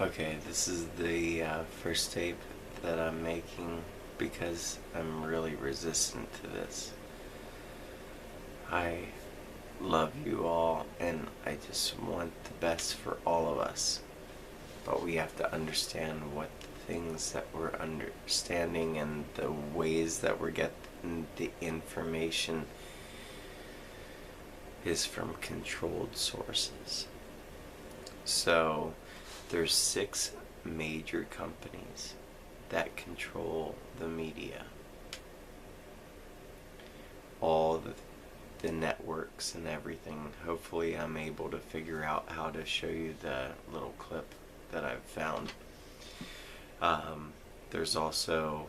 Okay, this is the first tape that I'm making because I'm really resistant to this. I love you all and I just want the best for all of us. But we have to understand what the things that we're understanding and the ways that we're getting the information is from controlled sources. So there's 6 major companies that control the media. All the networks and everything. Hopefully I'm able to figure out how to show you the little clip that I've found. There's also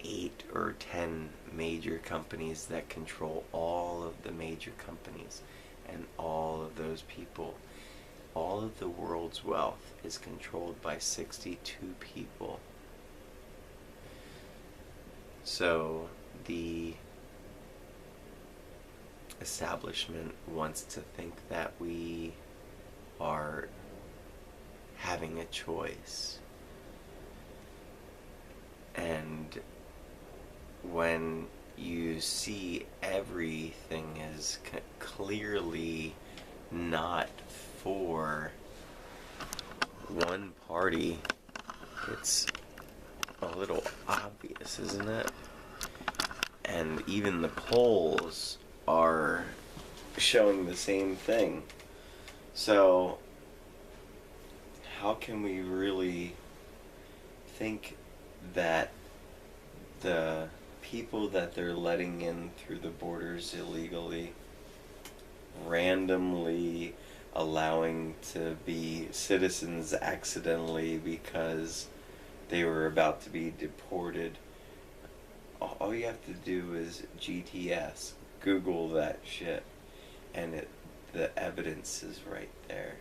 8 or 10 major companies that control all of the major companies, and all of those people, all of the world's wealth is controlled by 62 people. So the establishment wants to think that we are having a choice. And when you see everything is clearly not for one party, it's a little obvious, isn't it? And even the polls are showing the same thing. So how can we really think that the people that they're letting in through the borders illegally, randomly allowing to be citizens accidentally because they were about to be deported, all you have to do is GTS, Google that shit, and the evidence is right there.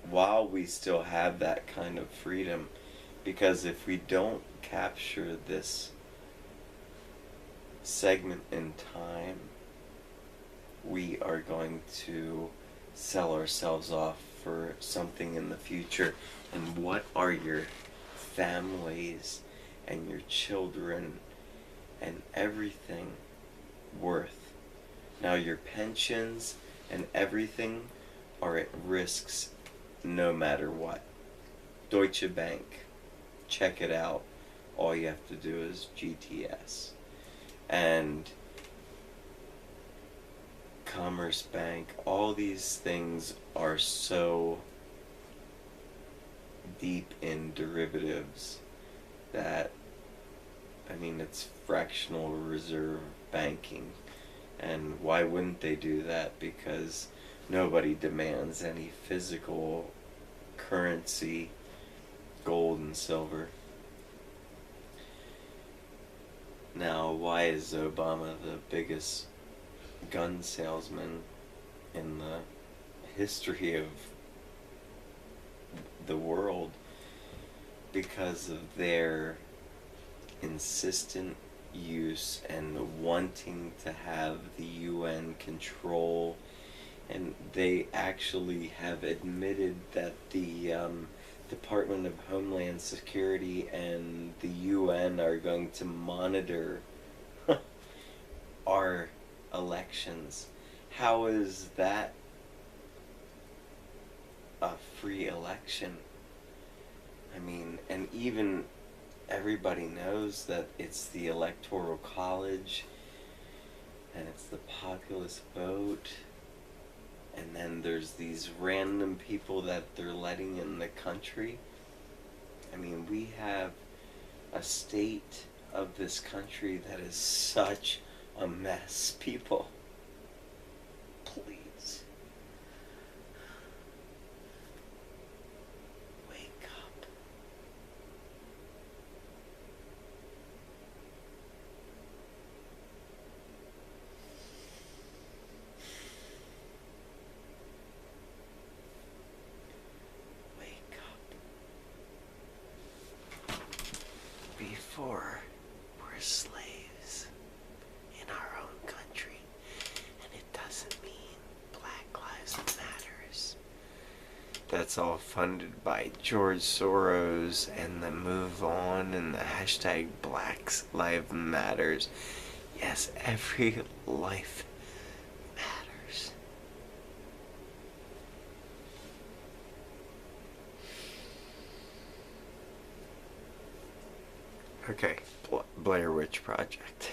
While we still have that kind of freedom, because if we don't capture this segment in time, we are going to sell ourselves off for something in the future. And what are your families and your children and everything worth? Now your pensions and everything are at risks no matter what. Deutsche Bank, check it out. All you have to do is GTS. And Commerce Bank, all these things are so deep in derivatives that, I mean, it's fractional reserve banking. And why wouldn't they do that? Because nobody demands any physical currency, gold and silver. Now, why is Obama the biggest gun salesman in the history of the world? Because of their insistent use and wanting to have the UN control. And they actually have admitted that the Department of Homeland Security and the UN are going to monitor our elections. How is that a free election? I mean, and even everybody knows that it's the Electoral College and it's the populist vote. And then there's these random people that they're letting in the country. I mean, we have a state of this country that is such a mess, people. Please. Wake up. Before we're slaves in our own country, all funded by George Soros and the Move On and the hashtag Black Lives Matters. Yes, every life matters. Okay, Blair Witch Project.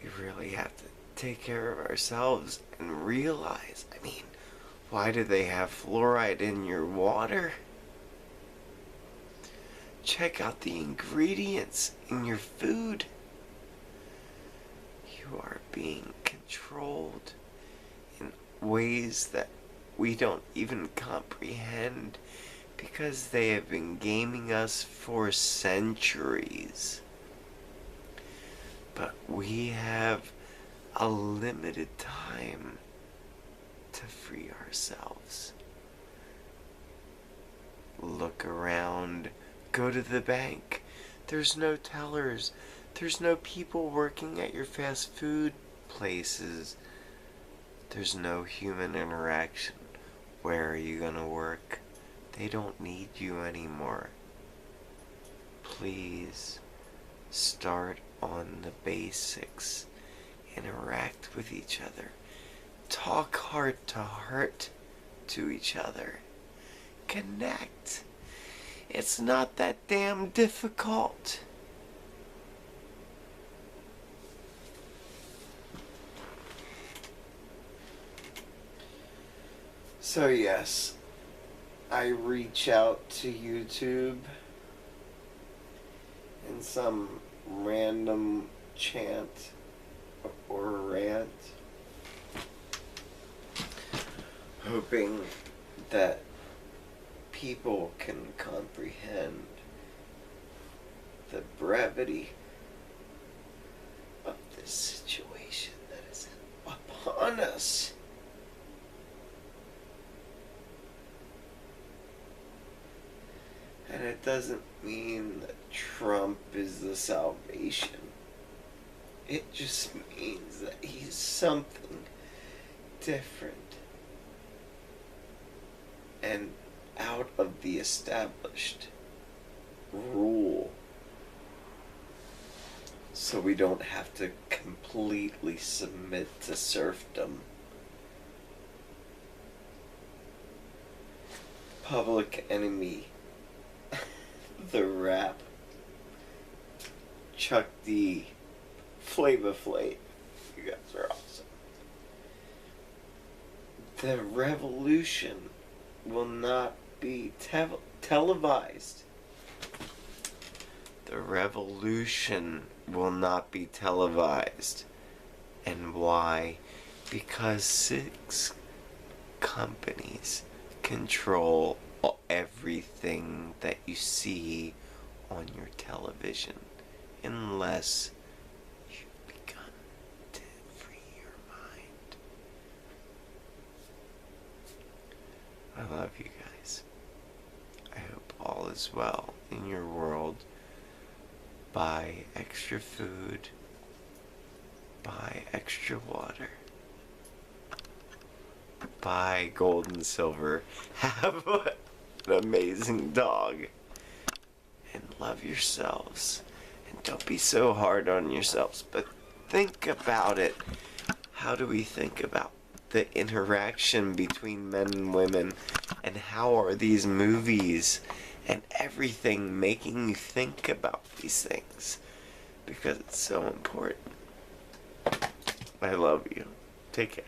We really have to take care of ourselves and realize, I mean, why do they have fluoride in your water? Check out the ingredients in your food. You are being controlled in ways that we don't even comprehend because they have been gaming us for centuries. But we have a limited time to free ourselves. Look around, go to the bank. There's no tellers. There's no people working at your fast food places. There's no human interaction. Where are you gonna work? They don't need you anymore. Please start on the basics. Interact with each other. Talk heart to heart to each other. Connect. It's not that damn difficult. So yes, I reach out to YouTube in some random chant or rant, hoping that people can comprehend the brevity of this situation that is upon us. And it doesn't mean that Trump is the salvation. It just means that he's something different and out of the established rule. So we don't have to completely submit to serfdom. Public Enemy, The Rap, Chuck D, Flava Flav. You guys are awesome. The revolution will not be televised. The revolution will not be televised. And why? Because 6 companies control everything that you see on your television, unless you've begun to free your mind. I love you guys. I hope all is well in your world. Buy extra food. Buy extra water. Buy gold and silver. Have an amazing dog. And love yourselves. And don't be so hard on yourselves. But think about it. How do we think about the interaction between men and women? And how are these movies and everything making you think about these things? Because it's so important. I love you. Take care.